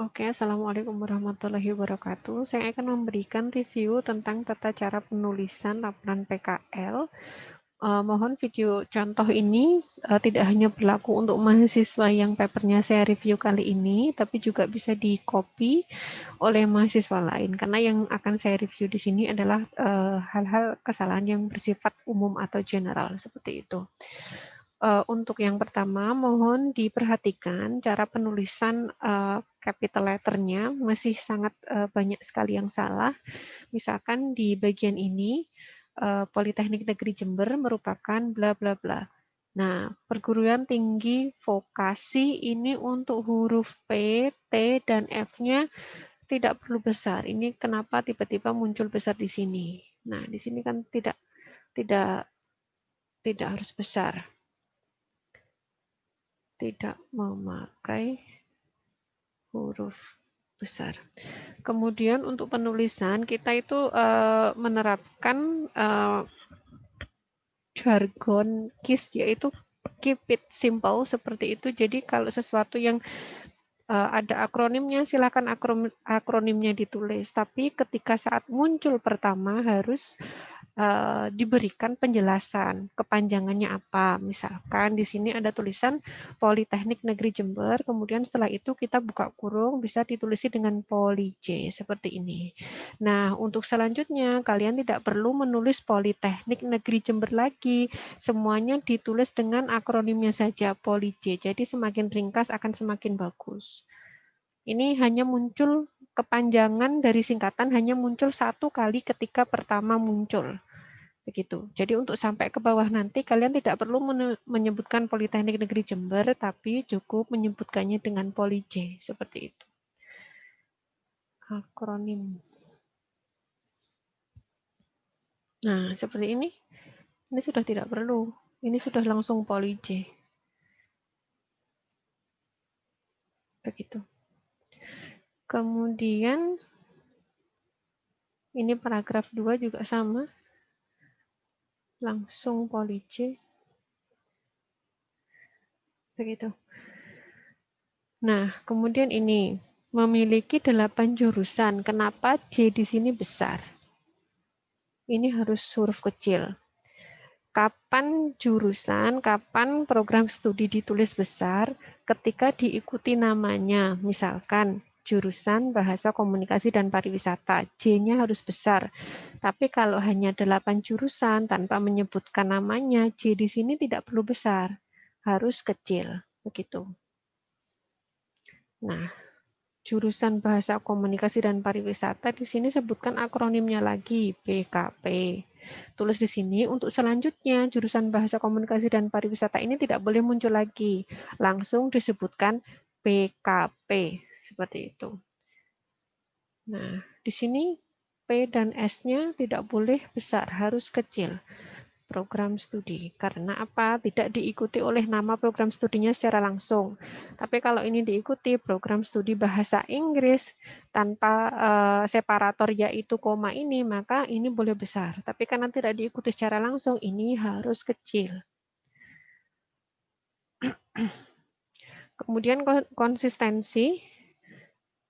Oke, Assalamualaikum warahmatullahi wabarakatuh. Saya akan memberikan review tentang tata cara penulisan laporan PKL. Mohon video contoh ini tidak hanya berlaku untuk mahasiswa yang papernya saya review kali ini, tapi juga bisa di-copy oleh mahasiswa lain. Karena yang akan saya review di sini adalah hal-hal kesalahan yang bersifat umum atau general, seperti itu. Untuk yang pertama, mohon diperhatikan cara penulisan capital letternya masih sangat banyak sekali yang salah. Misalkan di bagian ini, Politeknik Negeri Jember merupakan bla bla bla. Nah, perguruan tinggi vokasi ini untuk huruf P, T, dan F-nya tidak perlu besar. Ini kenapa tiba-tiba muncul besar di sini? Nah, di sini kan tidak tidak harus besar. Tidak memakai huruf besar. Kemudian untuk penulisan kita itu menerapkan jargon KISS, yaitu keep it simple, seperti itu. Jadi kalau sesuatu yang ada akronimnya, silakan akronimnya ditulis. Tapi ketika saat muncul pertama harus diberikan penjelasan kepanjangannya apa. Misalkan di sini ada tulisan Politeknik Negeri Jember, kemudian setelah itu kita buka kurung, bisa ditulisi dengan Poli J seperti ini. Nah, untuk selanjutnya kalian tidak perlu menulis Politeknik Negeri Jember lagi. Semuanya ditulis dengan akronimnya saja, Poli J. Jadi semakin ringkas akan semakin bagus. Ini hanya muncul kepanjangan dari singkatan hanya muncul satu kali ketika pertama muncul. Begitu. Jadi untuk sampai ke bawah nanti kalian tidak perlu menyebutkan Politeknik Negeri Jember, tapi cukup menyebutkannya dengan Poli J, seperti itu. Akronim. Nah, seperti ini. Ini sudah tidak perlu. Ini sudah langsung Poli J. Begitu. Kemudian ini paragraf 2 juga sama. Langsung Poli J. Begitu. Nah, kemudian ini memiliki 8 jurusan. Kenapa J di sini besar? Ini harus huruf kecil. Kapan jurusan, kapan program studi ditulis besar? Ketika diikuti namanya. Misalkan jurusan Bahasa Komunikasi dan Pariwisata, J-nya harus besar. Tapi kalau hanya 8 jurusan tanpa menyebutkan namanya, J di sini tidak perlu besar, harus kecil, begitu. Nah, jurusan Bahasa Komunikasi dan Pariwisata di sini sebutkan akronimnya lagi, BKP. Tulis di sini untuk selanjutnya jurusan Bahasa Komunikasi dan Pariwisata ini tidak boleh muncul lagi, langsung disebutkan BKP, seperti itu. Nah, di sini P dan S-nya tidak boleh besar, harus kecil. Program studi. Karena apa? Tidak diikuti oleh nama program studinya secara langsung. Tapi kalau ini diikuti program studi bahasa Inggris tanpa separator yaitu koma ini, maka ini boleh besar. Tapi karena tidak diikuti secara langsung, ini harus kecil. Kemudian konsistensi.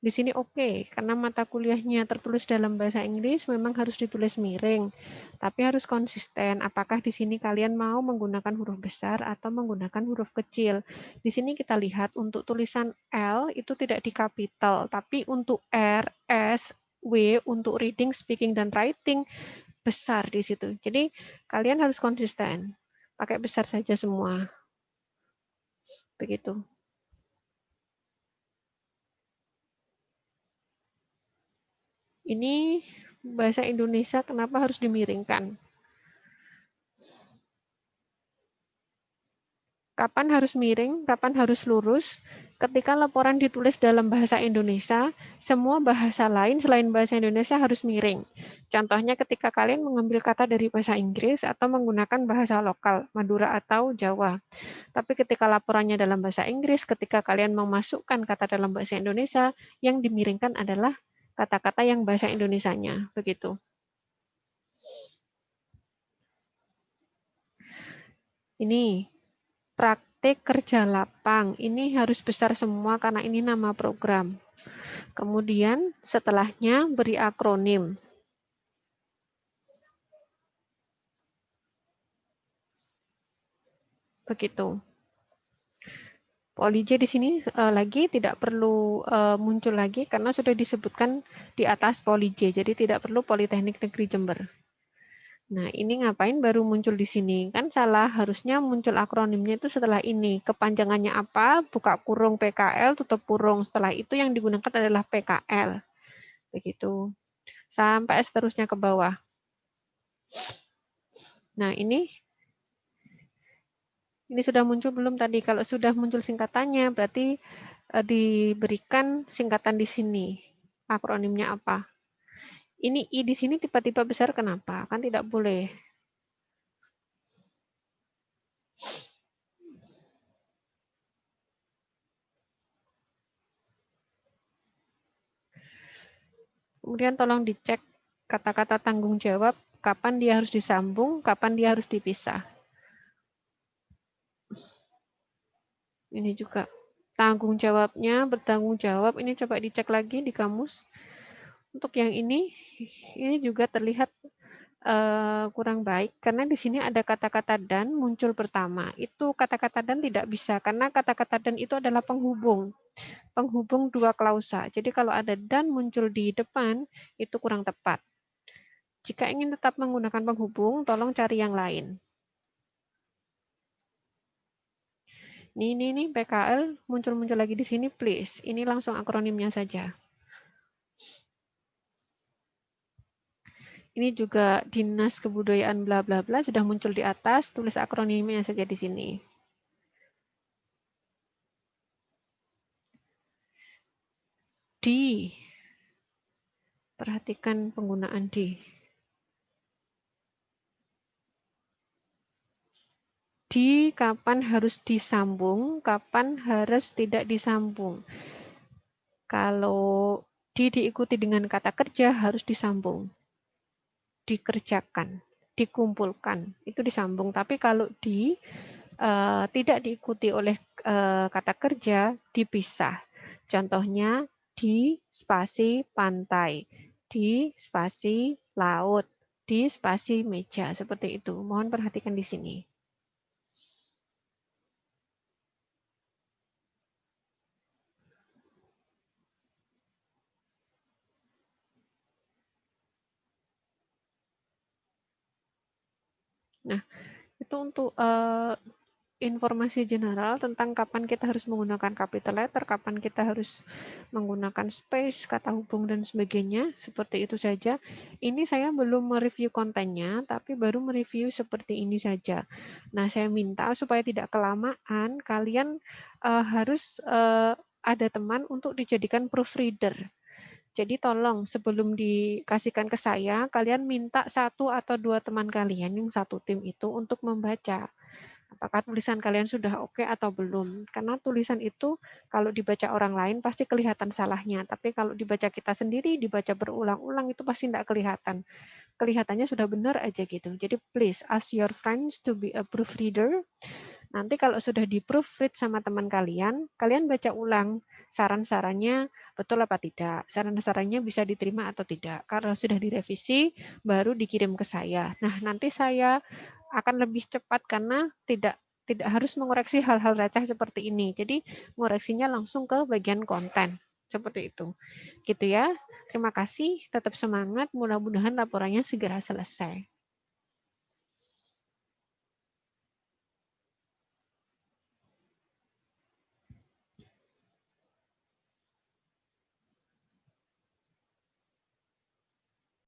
Di sini oke, karena mata kuliahnya tertulis dalam bahasa Inggris memang harus ditulis miring, tapi harus konsisten. Apakah di sini kalian mau menggunakan huruf besar atau menggunakan huruf kecil? Di sini kita lihat untuk tulisan L itu tidak di kapital, tapi untuk R, S, W untuk reading, speaking, dan writing besar di situ. Jadi kalian harus konsisten, pakai besar saja semua. Begitu. Ini bahasa Indonesia kenapa harus dimiringkan? Kapan harus miring, kapan harus lurus? Ketika laporan ditulis dalam bahasa Indonesia, semua bahasa lain selain bahasa Indonesia harus miring. Contohnya ketika kalian mengambil kata dari bahasa Inggris atau menggunakan bahasa lokal, Madura atau Jawa. Tapi ketika laporannya dalam bahasa Inggris, ketika kalian memasukkan kata dalam bahasa Indonesia, yang dimiringkan adalah kata-kata yang bahasa Indonesianya. Begitu. Ini praktik kerja lapang. Ini harus besar semua karena ini nama program. Kemudian setelahnya beri akronim. Begitu. POLI-J di sini lagi tidak perlu muncul lagi karena sudah disebutkan di atas POLI-J, jadi tidak perlu Politeknik Negeri Jember. Nah, ini ngapain baru muncul di sini? Kan salah, harusnya muncul akronimnya itu setelah ini. Kepanjangannya apa? Buka kurung PKL, tutup kurung. Setelah itu yang digunakan adalah PKL. Begitu. Sampai seterusnya ke bawah. Nah, ini sudah muncul belum tadi? Kalau sudah muncul singkatannya, berarti diberikan singkatan di sini. Akronimnya apa? Ini I di sini tiba-tiba besar kenapa? Kan tidak boleh. Kemudian tolong dicek kata-kata tanggung jawab, kapan dia harus disambung, kapan dia harus dipisah. Ini juga tanggung jawabnya, bertanggung jawab, ini coba dicek lagi di kamus. Untuk yang ini juga terlihat kurang baik, karena di sini ada kata-kata dan muncul pertama. Itu kata-kata dan tidak bisa, karena kata-kata dan itu adalah penghubung dua klausa. Jadi kalau ada dan muncul di depan, itu kurang tepat. Jika ingin tetap menggunakan penghubung, tolong cari yang lain. Ini PKL muncul-muncul lagi di sini, please. Ini langsung akronimnya saja. Ini juga Dinas Kebudayaan bla bla bla sudah muncul di atas, tulis akronimnya saja di sini. Di. Perhatikan penggunaan di. Di kapan harus disambung, kapan harus tidak disambung. Kalau diikuti dengan kata kerja harus disambung. Dikerjakan, dikumpulkan, itu disambung. Tapi kalau tidak diikuti oleh kata kerja, dipisah. Contohnya di spasi pantai, di spasi laut, di spasi meja, seperti itu. Mohon perhatikan di sini. Nah, itu untuk informasi general tentang kapan kita harus menggunakan capital letter, kapan kita harus menggunakan space, kata hubung, dan sebagainya. Seperti itu saja. Ini saya belum mereview kontennya, tapi baru mereview seperti ini saja. Nah, saya minta supaya tidak kelamaan, kalian harus ada teman untuk dijadikan proofreader. Jadi tolong sebelum dikasihkan ke saya, kalian minta 1 atau 2 teman kalian yang satu tim itu untuk membaca. Apakah tulisan kalian sudah oke atau belum? Karena tulisan itu kalau dibaca orang lain pasti kelihatan salahnya. Tapi kalau dibaca kita sendiri, dibaca berulang-ulang itu pasti tidak kelihatan. Kelihatannya sudah benar aja gitu. Jadi please ask your friends to be a proofreader. Nanti kalau sudah di-proofread sama teman kalian, kalian baca ulang saran-sarannya betul apa tidak. Saran-sarannya bisa diterima atau tidak. Kalau sudah direvisi, baru dikirim ke saya. Nah, nanti saya akan lebih cepat karena tidak harus mengoreksi hal-hal receh seperti ini. Jadi mengoreksinya langsung ke bagian konten. Seperti itu. Gitu ya. Terima kasih, tetap semangat. Mudah-mudahan laporannya segera selesai.